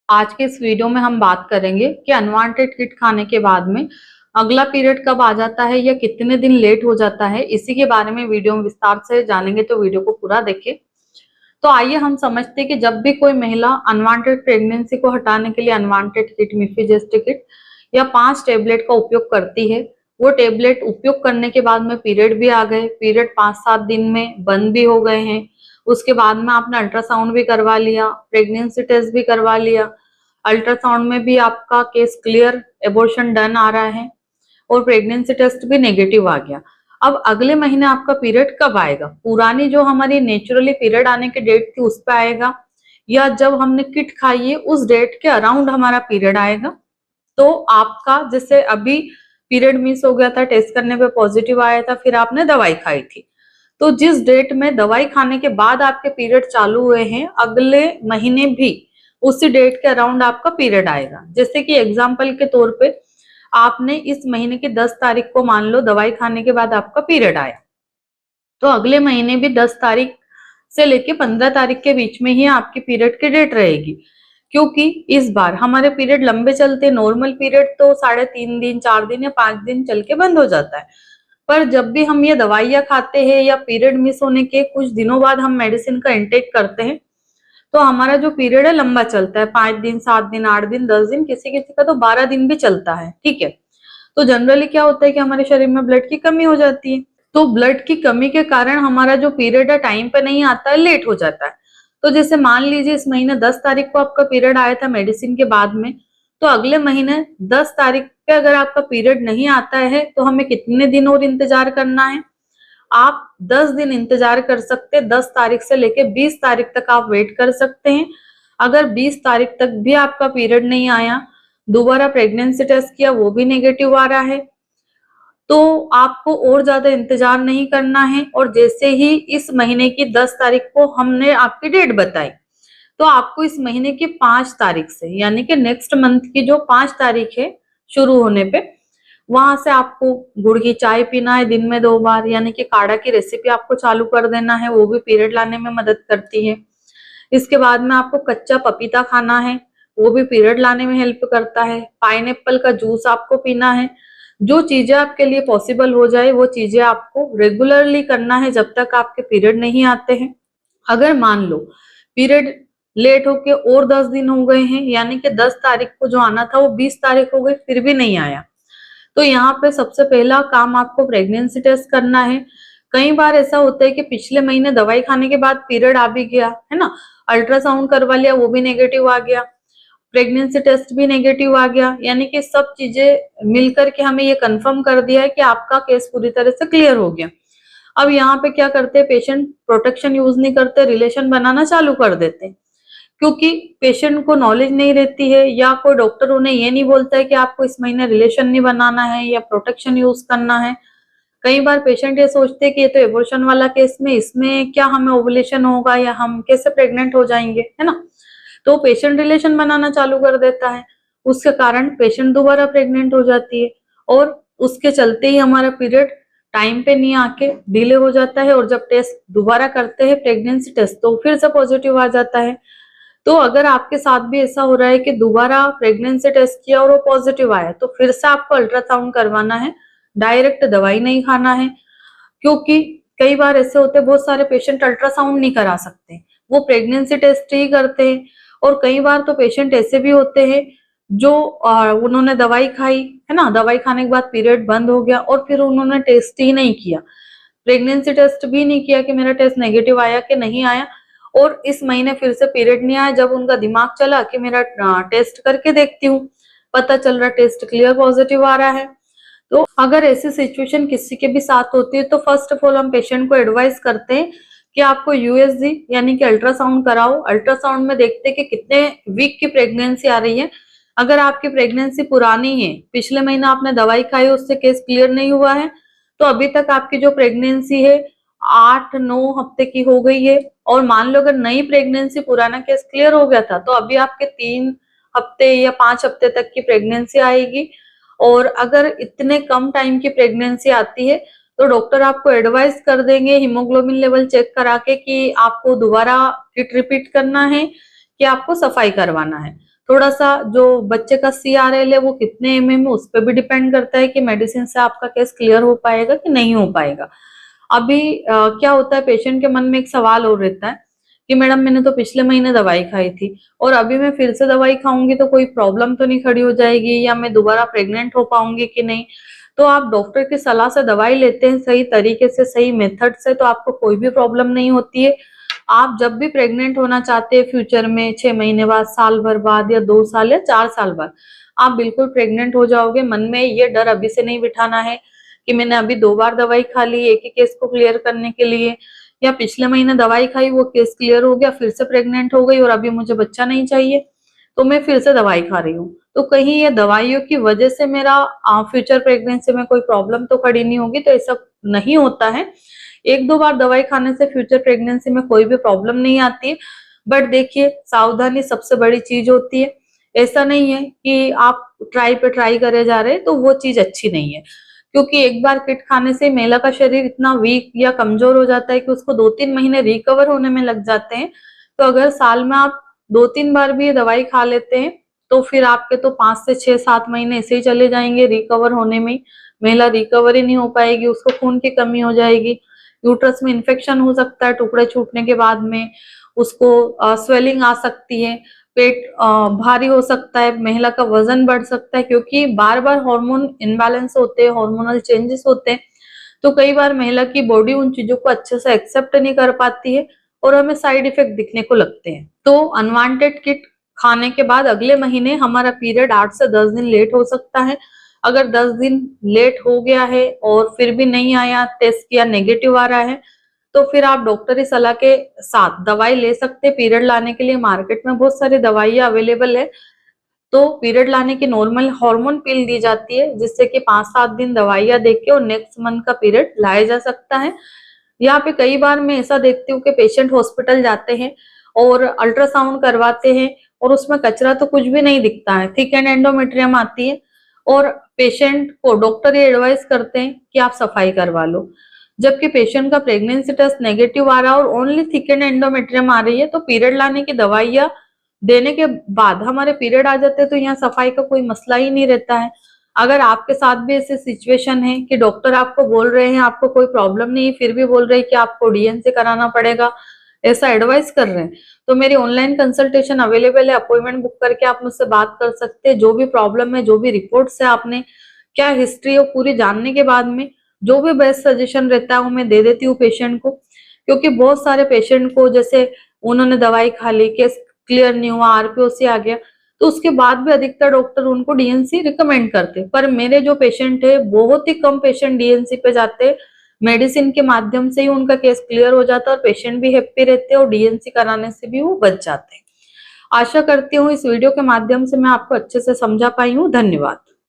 आज के इस वीडियो में हम बात करेंगे कि अनवांटेड किट खाने के बाद में अगला पीरियड कब आ जाता है या कितने दिन लेट हो जाता है। इसी के बारे में वीडियो में विस्तार से जानेंगे, तो वीडियो को पूरा देखें। तो आइए हम समझते हैं कि जब भी कोई महिला अनवांटेड प्रेगनेंसी को हटाने के लिए अनवांटेड किट, मिफीजेस्ट किट या 5 टेबलेट का उपयोग करती है। वो टेबलेट उपयोग करने के बाद में पीरियड भी आ गए, पीरियड 5-7 दिन में बंद भी हो गए हैं, उसके बाद में आपने अल्ट्रासाउंड भी करवा लिया, प्रेगनेंसी टेस्ट भी करवा लिया, अल्ट्रासाउंड में भी आपका केस क्लियर, एबॉर्शन डन आ रहा है और प्रेगनेंसी टेस्ट भी नेगेटिव आ गया। अब अगले महीने आपका पीरियड कब आएगा? पुरानी जो हमारी नेचुरली पीरियड आने की डेट थी उस पे आएगा, या जब हमने किट खाई है उस डेट के अराउंड हमारा पीरियड आएगा। तो आपका जैसे अभी पीरियड मिस हो गया था, टेस्ट करने पे पॉजिटिव आया था, फिर आपने दवाई खाई थी, तो जिस डेट में दवाई खाने के बाद आपके पीरियड चालू हुए हैं, अगले महीने भी उसी डेट के अराउंड आपका पीरियड आएगा। जैसे कि एग्जाम्पल के तौर पे आपने इस महीने की 10 तारीख को मान लो दवाई खाने के बाद आपका पीरियड आया, तो अगले महीने भी 10 तारीख से लेके 15 तारीख के बीच में ही आपकी पीरियड की डेट रहेगी। क्योंकि इस बार हमारे पीरियड लंबे चलते, नॉर्मल पीरियड तो 3.5 दिन, 4 दिन या 5 दिन चल के बंद हो जाता है। पर जब भी हम ये दवाइयां खाते हैं या पीरियड मिस होने के कुछ दिनों बाद हम मेडिसिन का इंटेक करते हैं, तो हमारा जो पीरियड है लंबा चलता है, 5 दिन, 7 दिन, 8 दिन, 10 दिन, किसी किसी का तो 12 दिन भी चलता है। ठीक है, तो जनरली क्या होता है कि हमारे शरीर में ब्लड की कमी हो जाती है, तो ब्लड की कमी के कारण हमारा जो पीरियड है टाइम पे नहीं आता है, लेट हो जाता है। तो जैसे मान लीजिए इस महीने 10 तारीख को आपका पीरियड आया था मेडिसिन के बाद में, तो अगले महीने 10 तारीख पे अगर आपका पीरियड नहीं आता है तो हमें कितने दिन और इंतजार करना है? आप 10 दिन इंतजार कर सकते हैं। 10 तारीख से लेके 20 तारीख तक आप वेट कर सकते हैं। अगर 20 तारीख तक भी आपका पीरियड नहीं आया, दोबारा प्रेगनेंसी टेस्ट किया, वो भी नेगेटिव आ रहा है, तो आपको और ज्यादा इंतजार नहीं करना है। और जैसे ही इस महीने की 10 तारीख को हमने आपकी डेट बताई, तो आपको इस महीने की 5 तारीख से, यानी कि नेक्स्ट मंथ की जो 5 तारीख है शुरू होने पे, वहां से आपको गुड़ की चाय पीना है दिन में 2 बार, यानी कि काढ़ा की रेसिपी आपको चालू कर देना है, वो भी पीरियड लाने में मदद करती है। इसके बाद में आपको कच्चा पपीता खाना है, वो भी पीरियड लाने में हेल्प करता है। पाइनएप्पल का जूस आपको पीना है। जो चीजें आपके लिए पॉसिबल हो जाए वो चीजें आपको रेगुलरली करना है जब तक आपके पीरियड नहीं आते हैं। अगर मान लो पीरियड लेट होके और 10 दिन हो गए हैं, यानी कि 10 तारीख को जो आना था वो 20 तारीख हो गई, फिर भी नहीं आया, तो यहाँ पे सबसे पहला काम आपको प्रेगनेंसी टेस्ट करना है। कई बार ऐसा होता है कि पिछले महीने दवाई खाने के बाद पीरियड आ भी गया है ना, अल्ट्रासाउंड करवा लिया, वो भी नेगेटिव आ गया, प्रेगनेंसी टेस्ट भी नेगेटिव आ गया, यानी कि सब चीजें मिलकर के हमें ये कंफर्म कर दिया है कि आपका केस पूरी तरह से क्लियर हो गया। अब यहाँ पे क्या करते हैं, पेशेंट प्रोटेक्शन यूज नहीं करते, रिलेशन बनाना चालू कर देते हैं। क्योंकि पेशेंट को नॉलेज नहीं रहती है, या कोई डॉक्टर उन्हें ये नहीं बोलता है कि आपको इस महीने रिलेशन नहीं बनाना है या प्रोटेक्शन यूज करना है। कई बार पेशेंट ये सोचते हैं कि ये तो एबॉर्शन वाला केस में, इसमें क्या हमें ओवुलेशन होगा या हम कैसे प्रेग्नेंट हो जाएंगे, है ना। तो पेशेंट रिलेशन बनाना चालू कर देता है, उसके कारण पेशेंट दोबारा प्रेग्नेंट हो जाती है, और उसके चलते ही हमारा पीरियड टाइम पे नहीं आके डिले हो जाता है, और जब टेस्ट दोबारा करते हैं प्रेगनेंसी टेस्ट, तो फिर से पॉजिटिव आ जाता है। तो अगर आपके साथ भी ऐसा हो रहा है कि दोबारा प्रेगनेंसी टेस्ट किया और वो पॉजिटिव आया, तो फिर से आपको अल्ट्रासाउंड करवाना है, डायरेक्ट दवाई नहीं खाना है। क्योंकि कई बार ऐसे होते हैं, बहुत सारे पेशेंट अल्ट्रासाउंड नहीं करा सकते, वो प्रेगनेंसी टेस्ट ही करते हैं। और कई बार तो पेशेंट ऐसे भी होते हैं जो उन्होंने दवाई खाई है ना, दवाई खाने के बाद पीरियड बंद हो गया और फिर उन्होंने टेस्ट ही नहीं किया, प्रेगनेंसी टेस्ट भी नहीं किया कि मेरा टेस्ट नेगेटिव आया कि नहीं आया, और इस महीने फिर से पीरियड नहीं आया। जब उनका दिमाग चला कि मेरा टेस्ट करके देखती हूँ, पता चल रहा टेस्ट क्लियर पॉजिटिव आ रहा है। तो अगर ऐसी सिचुएशन किसी के भी साथ होती है, तो फर्स्ट ऑफ ऑल हम पेशेंट को एडवाइस करते हैं कि आपको यूएसजी यानी कि अल्ट्रासाउंड कराओ। अल्ट्रासाउंड में देखते हैं कि कितने वीक की प्रेगनेंसी आ रही है। अगर आपकी प्रेगनेंसी पुरानी है, पिछले महीना आपने दवाई खाई, उससे केस क्लियर नहीं हुआ है, तो अभी तक आपकी जो प्रेगनेंसी है 8-9 हफ्ते की हो गई है, और मान लो अगर नई प्रेगनेंसी, पुराना केस क्लियर हो गया था, तो अभी आपके 3 हफ्ते या 5 हफ्ते तक की प्रेगनेंसी आएगी। और अगर इतने कम टाइम की प्रेगनेंसी आती है, तो डॉक्टर आपको एडवाइस कर देंगे हीमोग्लोबिन लेवल चेक करा के कि आपको दोबारा किट रिपीट करना है कि आपको सफाई करवाना है। थोड़ा सा जो बच्चे का CRL है वो कितने MM है उस पर भी डिपेंड करता है कि मेडिसिन से आपका केस क्लियर हो पाएगा कि नहीं हो पाएगा। अभी क्या होता है, पेशेंट के मन में एक सवाल और रहता है कि मैडम मैंने तो पिछले महीने दवाई खाई थी और अभी मैं फिर से दवाई खाऊंगी तो कोई प्रॉब्लम तो नहीं खड़ी हो जाएगी, या मैं दोबारा प्रेग्नेंट हो पाऊंगी कि नहीं। तो आप डॉक्टर की सलाह से दवाई लेते हैं सही तरीके से, सही मेथड से, तो आपको कोई भी प्रॉब्लम नहीं होती है। आप जब भी प्रेग्नेंट होना चाहते हैं फ्यूचर में 6 महीने बाद, साल भर बाद, या 2 साल या 4 साल बाद, आप बिल्कुल प्रेग्नेंट हो जाओगे। मन में ये डर अभी से नहीं बिठाना है कि मैंने अभी 2 बार दवाई खा ली एक ही केस को क्लियर करने के लिए, या पिछले महीने दवाई खाई वो केस क्लियर हो गया फिर से प्रेग्नेंट हो गई और अभी मुझे बच्चा नहीं चाहिए तो मैं फिर से दवाई खा रही हूँ। तो कहीं ये दवाइयों की वजह से मेरा फ्यूचर प्रेगनेंसी में कोई प्रॉब्लम तो खड़ी नहीं होगी, तो ऐसा नहीं होता है। 1-2 बार दवाई खाने से फ्यूचर प्रेगनेंसी में कोई भी प्रॉब्लम नहीं आती है। बट देखिए, सावधानी सबसे बड़ी चीज होती है। ऐसा नहीं है कि आप ट्राई पे ट्राई करे जा रहे हैं तो वो चीज अच्छी नहीं है, क्योंकि एक बार किट खाने से महिला का शरीर इतना वीक या कमजोर हो जाता है कि उसको 2-3 महीने रिकवर होने में लग जाते हैं। तो अगर साल में आप 2-3 बार भी ये दवाई खा लेते हैं तो फिर आपके तो 5 से 6-7 महीने ऐसे ही चले जाएंगे रिकवर होने में। महिला रिकवर ही नहीं हो पाएगी, उसको खून की कमी हो जाएगी, यूट्रस में इन्फेक्शन हो सकता है टुकड़े छूटने के बाद में, उसको स्वेलिंग आ सकती है, पेट भारी हो सकता है, महिला का वजन बढ़ सकता है, क्योंकि बार बार हार्मोन इनबैलेंस होते हैं, हार्मोनल चेंजेस होते हैं। तो कई बार महिला की बॉडी उन चीजों को अच्छे से एक्सेप्ट नहीं कर पाती है और हमें साइड इफेक्ट दिखने को लगते हैं। तो अनवांटेड किट खाने के बाद अगले महीने हमारा पीरियड 8 से 10 दिन लेट हो सकता है। अगर 10 दिन लेट हो गया है और फिर भी नहीं आया, टेस्ट किया नेगेटिव आ रहा है, तो फिर आप डॉक्टरी सलाह के साथ दवाई ले सकते हैं। पीरियड लाने के लिए मार्केट में बहुत सारी दवाइयां अवेलेबल है। तो पीरियड लाने की नॉर्मल हार्मोन पिल दी जाती है जिससे कि 5-7 दिन दवाइयां देके और नेक्स्ट मंथ का पीरियड लाया जा सकता है। यहाँ पे कई बार मैं ऐसा देखती हूँ कि पेशेंट हॉस्पिटल जाते हैं और अल्ट्रासाउंड करवाते हैं और उसमें कचरा तो कुछ भी नहीं दिखता है, थिक एंड एंडोमेट्रियम आती है और पेशेंट को डॉक्टर ये एडवाइस करते हैं कि आप सफाई करवा लो। जबकि पेशेंट का प्रेगनेंसी टेस्ट नेगेटिव आ रहा है और ओनली थिक एंड एंडोमेट्रियम आ रही है, तो पीरियड लाने की दवाइयां देने के बाद हमारे पीरियड आ जाते हैं तो यहाँ सफाई का कोई मसला ही नहीं रहता है। अगर आपके साथ भी ऐसी सिचुएशन है कि डॉक्टर आपको बोल रहे हैं आपको कोई प्रॉब्लम नहीं है फिर भी बोल रहे हैं कि आपको DNC कराना पड़ेगा, ऐसा एडवाइस कर रहे हैं, तो मेरी ऑनलाइन कंसल्टेशन अवेलेबल है। अपॉइंटमेंट बुक करके आप मुझसे बात कर सकते हैं। जो भी प्रॉब्लम है, जो भी रिपोर्ट्स है, आपने क्या हिस्ट्री है, पूरी जानने के बाद में जो भी बेस्ट सजेशन रहता है वो मैं दे देती हूँ पेशेंट को। क्योंकि बहुत सारे पेशेंट को जैसे उन्होंने दवाई खा ली, केस क्लियर नहीं हुआ, RPOC आ गया, तो उसके बाद भी अधिकतर डॉक्टर उनको DNC रिकमेंड करते। पर मेरे जो पेशेंट है बहुत ही कम पेशेंट DNC पे जाते, मेडिसिन के माध्यम से ही उनका केस क्लियर हो जाता और पेशेंट भी हैप्पी रहते और DNC कराने से भी वो बच जाते। आशा करती हूँ इस वीडियो के माध्यम से मैं आपको अच्छे से समझा पाई हूँ। धन्यवाद।